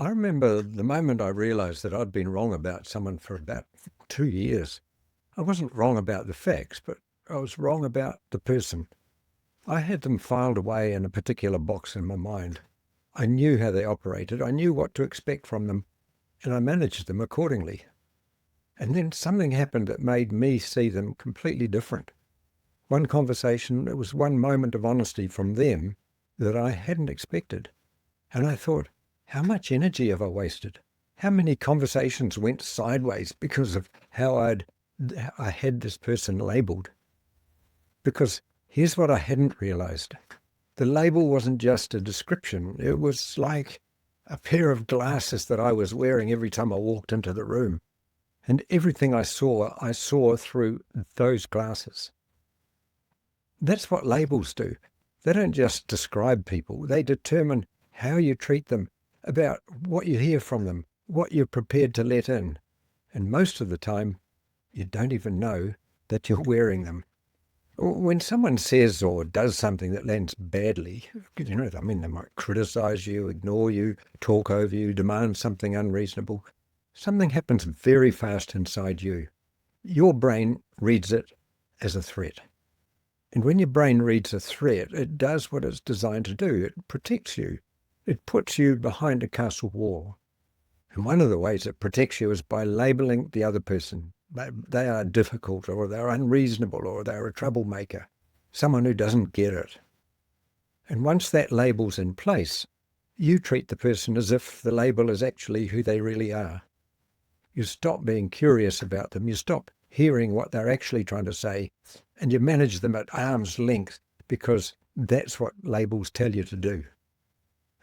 I remember the moment I realized that I'd been wrong about someone for about 2 years. I wasn't wrong about the facts, but I was wrong about the person. I had them filed away in a particular box in my mind. I knew how they operated. I knew what to expect from them, and I managed them accordingly. And then something happened that made me see them completely different. One conversation, it was one moment of honesty from them that I hadn't expected. And I thought, how much energy have I wasted? How many conversations went sideways because of how I had this person labelled? Because here's what I hadn't realised. The label wasn't just a description. It was like a pair of glasses that I was wearing every time I walked into the room. And everything I saw through those glasses. That's what labels do. They don't just describe people. They determine how you treat them, about what you hear from them, what you're prepared to let in. And most of the time, you don't even know that you're wearing them. When someone says or does something that lands badly, they might criticize you, ignore you, talk over you, demand something unreasonable. Something happens very fast inside you. Your brain reads it as a threat. And when your brain reads a threat, it does what it's designed to do. It protects you. It puts you behind a castle wall. And one of the ways it protects you is by labeling the other person. They are difficult, or they're unreasonable, or they're a troublemaker, someone who doesn't get it. And once that label's in place, you treat the person as if the label is actually who they really are. You stop being curious about them. You stop hearing what they're actually trying to say, and you manage them at arm's length because that's what labels tell you to do.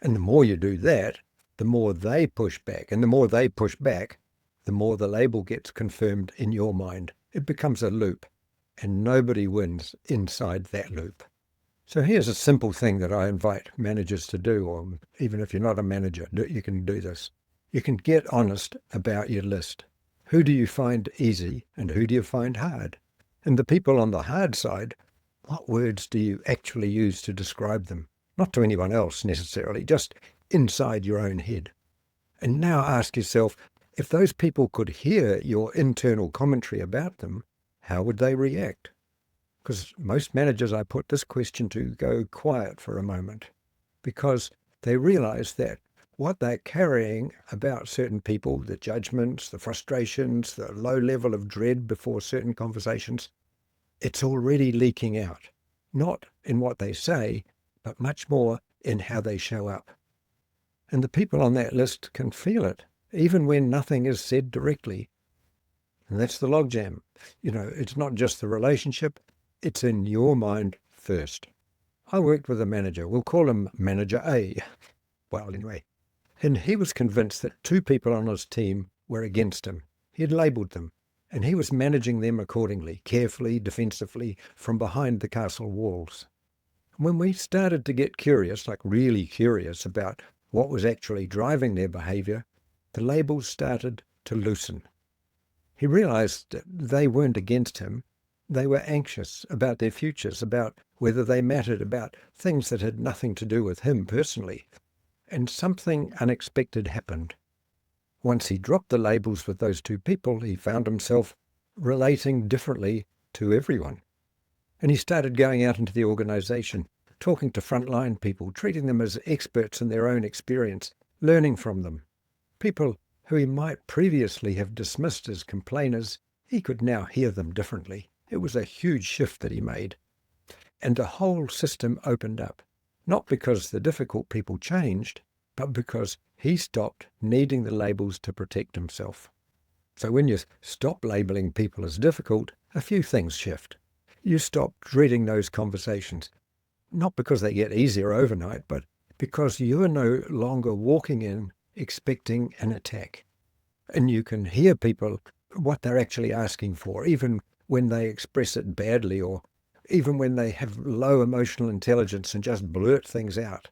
And the more you do that, the more they push back. And the more they push back, the more the label gets confirmed in your mind. It becomes a loop, and nobody wins inside that loop. So here's a simple thing that I invite managers to do, or even if you're not a manager, you can do this. You can get honest about your list. Who do you find easy and who do you find hard? And the people on the hard side, what words do you actually use to describe them? Not to anyone else necessarily, just inside your own head. And now ask yourself, if those people could hear your internal commentary about them, how would they react? Because most managers I put this question to go quiet for a moment, because they realize that what they're carrying about certain people, the judgments, the frustrations, the low level of dread before certain conversations, it's already leaking out, not in what they say, but much more in how they show up. And the people on that list can feel it, even when nothing is said directly. And that's the logjam. It's not just the relationship, it's in your mind first. I worked with a manager, we'll call him Manager A. Well, anyway. And he was convinced that two people on his team were against him. He had labelled them, and he was managing them accordingly, carefully, defensively, from behind the castle walls. When we started to get curious, like really curious about what was actually driving their behaviour, the labels started to loosen. He realised that they weren't against him. They were anxious about their futures, about whether they mattered, about things that had nothing to do with him personally. And something unexpected happened. Once he dropped the labels with those two people, he found himself relating differently to everyone. And he started going out into the organisation, talking to frontline people, treating them as experts in their own experience, learning from them. People who he might previously have dismissed as complainers, he could now hear them differently. It was a huge shift that he made. And the whole system opened up, not because the difficult people changed, but because he stopped needing the labels to protect himself. So when you stop labelling people as difficult, a few things shift. You stop dreading those conversations, not because they get easier overnight, but because you are no longer walking in expecting an attack. And you can hear people, what they're actually asking for, even when they express it badly, or even when they have low emotional intelligence and just blurt things out.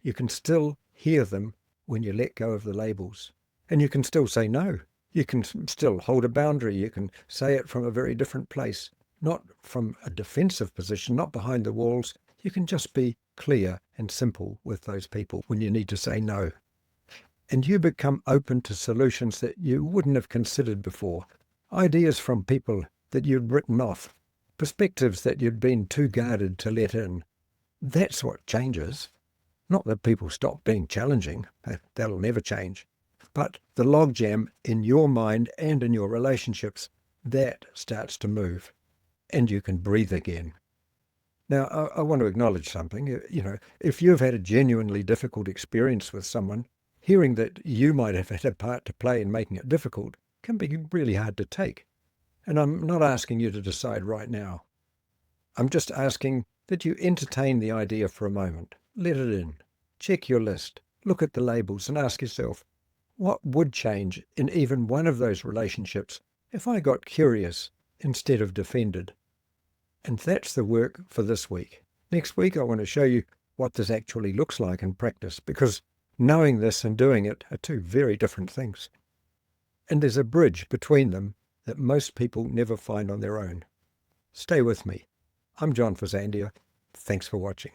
You can still hear them when you let go of the labels. And you can still say no. You can still hold a boundary. You can say it from a very different place, not from a defensive position, not behind the walls. You can just be clear and simple with those people when you need to say no. and you become open to solutions that you wouldn't have considered before, ideas from people that you'd written off, perspectives that you'd been too guarded to let in. That's what changes. Not that people stop being challenging, that'll never change, but the logjam in your mind and in your relationships, that starts to move, and you can breathe again. Now, I want to acknowledge something. If you've had a genuinely difficult experience with someone, hearing that you might have had a part to play in making it difficult can be really hard to take. And I'm not asking you to decide right now. I'm just asking that you entertain the idea for a moment. Let it in. Check your list. Look at the labels and ask yourself, what would change in even one of those relationships if I got curious instead of defended? And that's the work for this week. Next week, I want to show you what this actually looks like in practice, because knowing this and doing it are two very different things. And there's a bridge between them that most people never find on their own. Stay with me. I'm John Fazandia. Thanks for watching.